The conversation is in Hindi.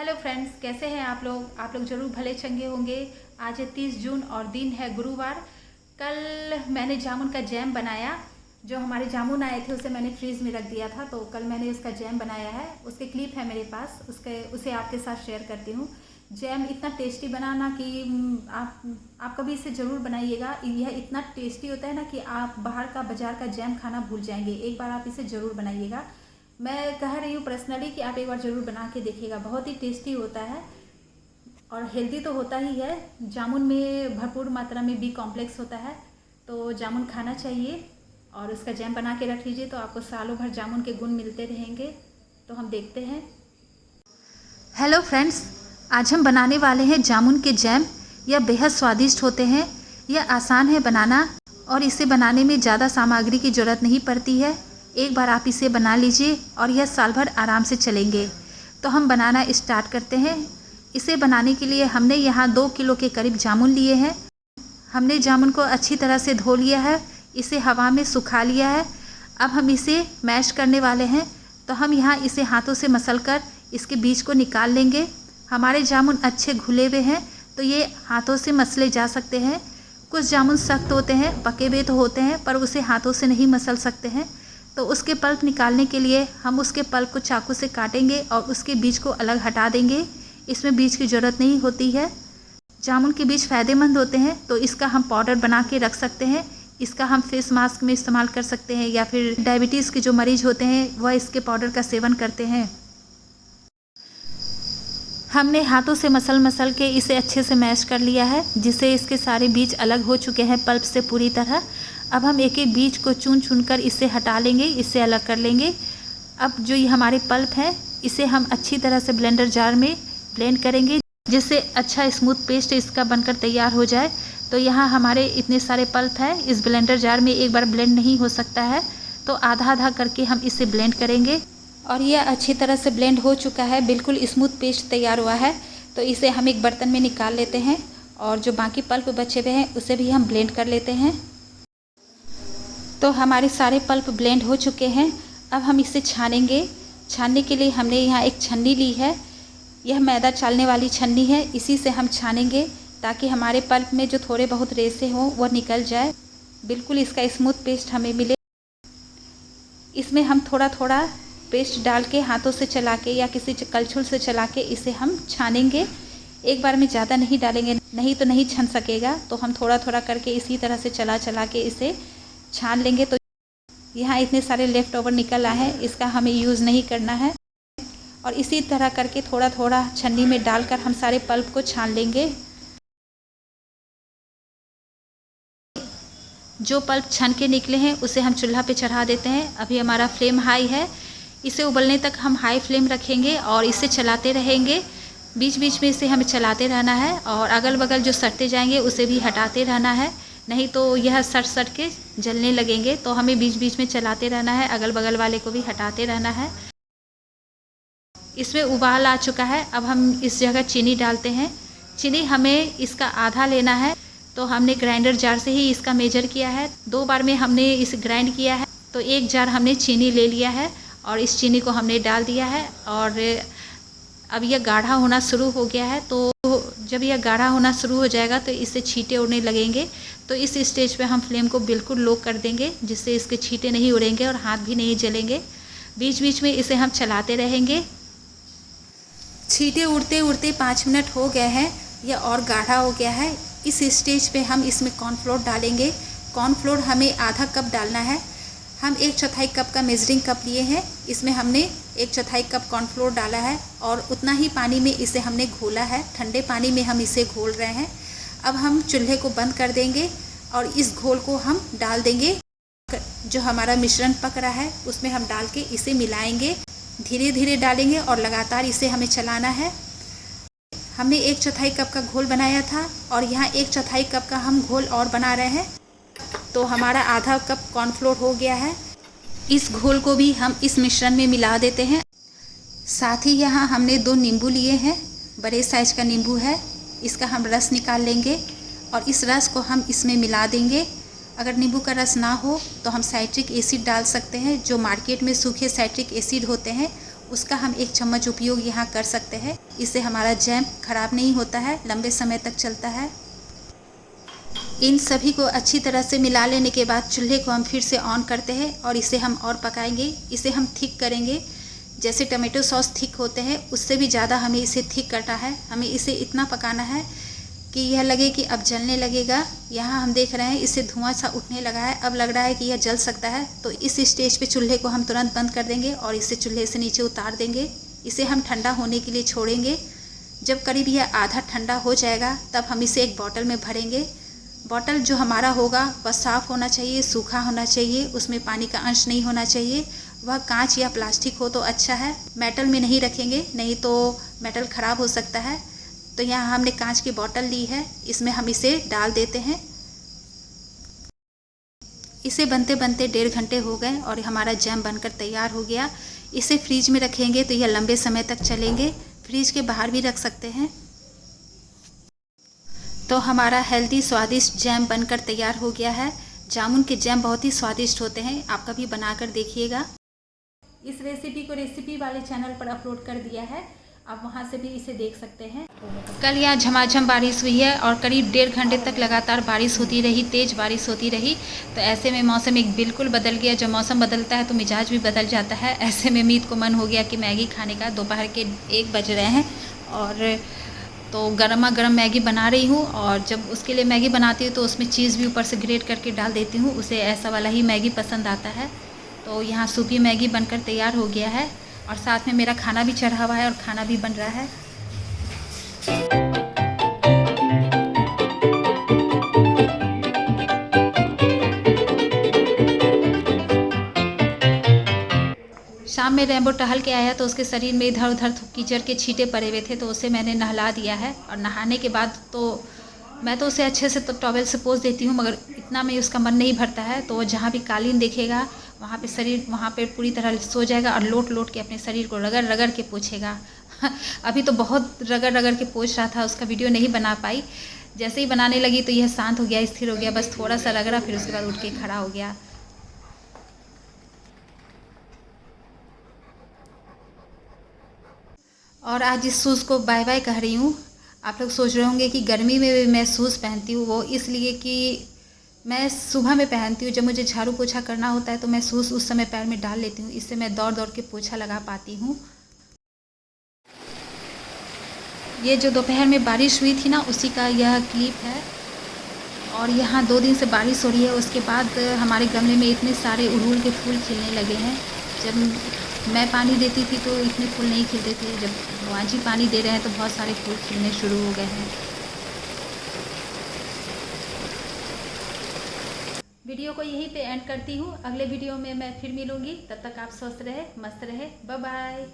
हेलो फ्रेंड्स, कैसे हैं आप लोग ज़रूर भले चंगे होंगे। आज है 30 जून और दिन है गुरुवार। कल मैंने जामुन का जैम बनाया। जो हमारे जामुन आए थे उसे मैंने फ्रीज़ में रख दिया था, तो कल मैंने उसका जैम बनाया है। उसके क्लिप है मेरे पास, उसे आपके साथ शेयर करती हूँ। जैम इतना टेस्टी बना ना कि आप कभी इसे ज़रूर बनाइएगा। यह इतना टेस्टी होता है ना कि आप बाहर का बाज़ार का जैम खाना भूल जाएंगे। एक बार आप इसे ज़रूर बनाइएगा। मैं कह रही हूँ पर्सनली कि आप एक बार ज़रूर बना के देखिएगा। बहुत ही टेस्टी होता है और हेल्दी तो होता ही है। जामुन में भरपूर मात्रा में बी कॉम्प्लेक्स होता है, तो जामुन खाना चाहिए और उसका जैम बना के रख लीजिए, तो आपको सालों भर जामुन के गुण मिलते रहेंगे। तो हम देखते हैं। हेलो फ्रेंड्स, आज हम बनाने वाले हैं जामुन के जैम। यह बेहद स्वादिष्ट होते हैं। यह आसान है बनाना और इसे बनाने में ज़्यादा सामग्री की ज़रूरत नहीं पड़ती है। एक बार आप इसे बना लीजिए और यह साल भर आराम से चलेंगे। तो हम बनाना स्टार्ट करते हैं। इसे बनाने के लिए हमने यहाँ 2 किलो के करीब जामुन लिए हैं। हमने जामुन को अच्छी तरह से धो लिया है, इसे हवा में सुखा लिया है। अब हम इसे मैश करने वाले हैं, तो हम यहाँ इसे हाथों से मसलकर इसके बीज को निकाल लेंगे। हमारे जामुन अच्छे घुले हुए हैं, तो ये हाथों से मसले जा सकते हैं। कुछ जामुन सख्त होते हैं, पके हुए तो होते हैं, पर उसे हाथों से नहीं मसल सकते हैं। तो उसके पल्प निकालने के लिए हम उसके पल्प को चाकू से काटेंगे और उसके बीज को अलग हटा देंगे। इसमें बीज की ज़रूरत नहीं होती है। जामुन के बीज फ़ायदेमंद होते हैं, तो इसका हम पाउडर बना के रख सकते हैं। इसका हम फेस मास्क में इस्तेमाल कर सकते हैं, या फिर डायबिटीज़ के जो मरीज़ होते हैं वह इसके पाउडर का सेवन करते हैं। हमने हाथों से मसल के इसे अच्छे से मैश कर लिया है, जिससे इसके सारे बीज अलग हो चुके हैं पल्प से पूरी तरह। अब हम एक एक बीज को चुन कर इसे हटा लेंगे, इससे अलग कर लेंगे। अब जो ये हमारे पल्प है, इसे हम अच्छी तरह से ब्लेंडर जार में ब्लेंड करेंगे, जिससे अच्छा स्मूथ पेस्ट इसका बनकर तैयार हो जाए। तो यहाँ हमारे इतने सारे पल्प है, इस ब्लेंडर जार में एक बार ब्लेंड नहीं हो सकता है, तो आधा आधा करके हम इसे ब्लेंड करेंगे। और यह अच्छी तरह से ब्लेंड हो चुका है, बिल्कुल स्मूथ पेस्ट तैयार हुआ है। तो इसे हम एक बर्तन में निकाल लेते हैं और जो बाकी पल्प बचे हुए हैं उसे भी हम ब्लेंड कर लेते हैं। तो हमारे सारे पल्प ब्लेंड हो चुके हैं। अब हम इसे छानेंगे। छानने के लिए हमने यहाँ एक छन्नी ली है। यह मैदा चालने वाली छन्नी है, इसी से हम छानेंगे ताकि हमारे पल्प में जो थोड़े बहुत रेसे हों वह निकल जाए, बिल्कुल इसका स्मूथ पेस्ट हमें मिले। इसमें हम थोड़ा थोड़ा पेस्ट डाल के हाथों से चला के या किसी कलछुल से चला के इसे हम छानेंगे। एक बार में ज़्यादा नहीं डालेंगे, नहीं तो नहीं छन सकेगा। तो हम थोड़ा थोड़ा करके इसी तरह से चला के इसे छान लेंगे। तो यहाँ इतने सारे लेफ़्ट ओवर निकल आए हैं, इसका हमें यूज़ नहीं करना है। और इसी तरह करके थोड़ा थोड़ा छन्नी में डालकर हम सारे पल्प को छान लेंगे। जो पल्प छन के निकले हैं उसे हम चूल्हा पे चढ़ा देते हैं। अभी हमारा फ्लेम हाई है, इसे उबलने तक हम हाई फ्लेम रखेंगे और इसे चलाते रहेंगे। बीच बीच में इसे हमें चलाते रहना है और अगल बगल जो सटते जाएंगे उसे भी हटाते रहना है, नहीं तो यह सट के जलने लगेंगे। तो हमें बीच बीच में चलाते रहना है, अगल बगल वाले को भी हटाते रहना है। इसमें उबाल आ चुका है। अब हम इस जगह चीनी डालते हैं। चीनी हमें इसका आधा लेना है, तो हमने ग्राइंडर जार से ही इसका मेजर किया है। 2 बार में हमने इसे ग्राइंड किया है, तो 1 जार हमने चीनी ले लिया है और इस चीनी को हमने डाल दिया है। और अब यह गाढ़ा होना शुरू हो गया है। तो जब यह गाढ़ा होना शुरू हो जाएगा तो इससे छींटे उड़ने लगेंगे। तो इस स्टेज पे हम फ्लेम को बिल्कुल लो कर देंगे, जिससे इसके छींटे नहीं उड़ेंगे और हाथ भी नहीं जलेंगे। बीच बीच में इसे हम चलाते रहेंगे। छींटे उड़ते उड़ते 5 मिनट हो गए हैं, यह और गाढ़ा हो गया है। इस स्टेज पे हम इसमें कॉर्नफ्लोर डालेंगे। कॉर्नफ्लोर हमें आधा कप डालना है। हम 1/4 कप का मेजरिंग कप लिए हैं, इसमें हमने 1/4 कप कॉर्नफ्लोर डाला है और उतना ही पानी में इसे हमने घोला है। ठंडे पानी में हम इसे घोल रहे हैं। अब हम चूल्हे को बंद कर देंगे और इस घोल को हम डाल देंगे। जो हमारा मिश्रण पक रहा है उसमें हम डाल के इसे मिलाएंगे। धीरे धीरे डालेंगे और लगातार इसे हमें चलाना है। हमने 1/4 कप का घोल बनाया था और यहाँ 1/4 कप का हम घोल और बना रहे हैं, तो हमारा आधा कप कॉर्नफ्लोर हो गया है। इस घोल को भी हम इस मिश्रण में मिला देते हैं। साथ ही यहाँ हमने 2 नींबू लिए हैं, बड़े साइज का नींबू है। इसका हम रस निकाल लेंगे और इस रस को हम इसमें मिला देंगे। अगर नींबू का रस ना हो तो हम साइट्रिक एसिड डाल सकते हैं। जो मार्केट में सूखे साइट्रिक एसिड होते हैं उसका हम 1 चम्मच उपयोग यहाँ कर सकते हैं। इससे हमारा जैम ख़राब नहीं होता है, लंबे समय तक चलता है। इन सभी को अच्छी तरह से मिला लेने के बाद चूल्हे को हम फिर से ऑन करते हैं और इसे हम और पकाएंगे। इसे हम थिक करेंगे, जैसे टमाटो सॉस थिक होते हैं उससे भी ज़्यादा हमें इसे थिक करना है। हमें इसे इतना पकाना है कि यह लगे कि अब जलने लगेगा। यहाँ हम देख रहे हैं इसे धुआं सा उठने लगा है, अब लग रहा है कि यह जल सकता है। तो इस स्टेज पे चूल्हे को हम तुरंत बंद कर देंगे और इसे चूल्हे से नीचे उतार देंगे। इसे हम ठंडा होने के लिए छोड़ेंगे। जब करीब यह आधा ठंडा हो जाएगा तब हम इसे एक बॉटल में भरेंगे। बॉटल जो हमारा होगा वह साफ़ होना चाहिए, सूखा होना चाहिए, उसमें पानी का अंश नहीं होना चाहिए। वह कांच या प्लास्टिक हो तो अच्छा है, मेटल में नहीं रखेंगे, नहीं तो मेटल ख़राब हो सकता है। तो यहाँ हमने कांच की बॉटल ली है, इसमें हम इसे डाल देते हैं। इसे बनते बनते 1.5 घंटे हो गए और हमारा जैम बनकर तैयार हो गया। इसे फ्रीज में रखेंगे तो यह लंबे समय तक चलेंगे, फ्रीज के बाहर भी रख सकते हैं। तो हमारा हेल्दी स्वादिष्ट जैम बनकर तैयार हो गया है। जामुन के जैम बहुत ही स्वादिष्ट होते हैं, आप कभी बनाकर देखिएगा। इस रेसिपी को रेसिपी वाले चैनल पर अपलोड कर दिया है, आप वहां से भी इसे देख सकते हैं। कल यहाँ झमाझम बारिश हुई है और करीब 1.5 घंटे तक लगातार बारिश होती रही, तेज़ बारिश होती रही। तो ऐसे में मौसम एक बिल्कुल बदल गया। जब मौसम बदलता है तो मिजाज भी बदल जाता है। ऐसे में मीत को मन हो गया कि मैगी खाने का। दोपहर के 1 बज रहे हैं और तो गर्मा गर्म मैगी बना रही हूँ। और जब उसके लिए मैगी बनाती हूँ तो उसमें चीज़ भी ऊपर से ग्रेट करके डाल देती हूँ, उसे ऐसा वाला ही मैगी पसंद आता है। तो यहाँ सूपी मैगी बनकर तैयार हो गया है और साथ में मेरा खाना भी चढ़ा हुआ है और खाना भी बन रहा है। शाम में रैम्बो टहल के आया तो उसके शरीर में इधर उधर कीचड़ के छींटे पड़े हुए थे, तो उसे मैंने नहला दिया है। और नहाने के बाद तो मैं तो उसे अच्छे से तो टॉवेल से पोंछ देती हूँ, मगर इतना में उसका मन नहीं भरता है। तो वो जहाँ भी कालीन देखेगा वहाँ पे शरीर वहाँ पे पूरी तरह सो जाएगा और लोट लोट के अपने शरीर को रगड़ रगड़ के पोंछेगा। अभी तो बहुत रगड़ रगड़ के पोंछ रहा था, उसका वीडियो नहीं बना पाई। जैसे ही बनाने लगी तो यह शांत हो गया, स्थिर हो गया, बस थोड़ा सा रगड़ा, फिर उसके बाद उठ के खड़ा हो गया। और आज इस शूज़ को बाय बाय कह रही हूँ। आप लोग सोच रहे होंगे कि गर्मी में भी मैं शूज़ पहनती हूँ, वो इसलिए कि मैं सुबह में पहनती हूँ। जब मुझे झाड़ू पोछा करना होता है तो मैं शूज़ उस समय पैर में डाल लेती हूँ, इससे मैं दौड़ दौड़ के पोछा लगा पाती हूँ। ये जो दोपहर में बारिश हुई थी ना, उसी का यह क्लिप है। और यहाँ 2 दिन से बारिश हो रही है, उसके बाद हमारे गमले में इतने सारे अड़हुल के फूल खिलने लगे हैं। जब मैं पानी देती थी तो इतने फूल नहीं खिलते थे, जब भगवान जी पानी दे रहे हैं तो बहुत सारे फूल खिलने शुरू हो गए हैं। वीडियो को यहीं पे एंड करती हूँ। अगले वीडियो में मैं फिर मिलूँगी, तब तक आप स्वस्थ रहे, मस्त रहे। Bye bye.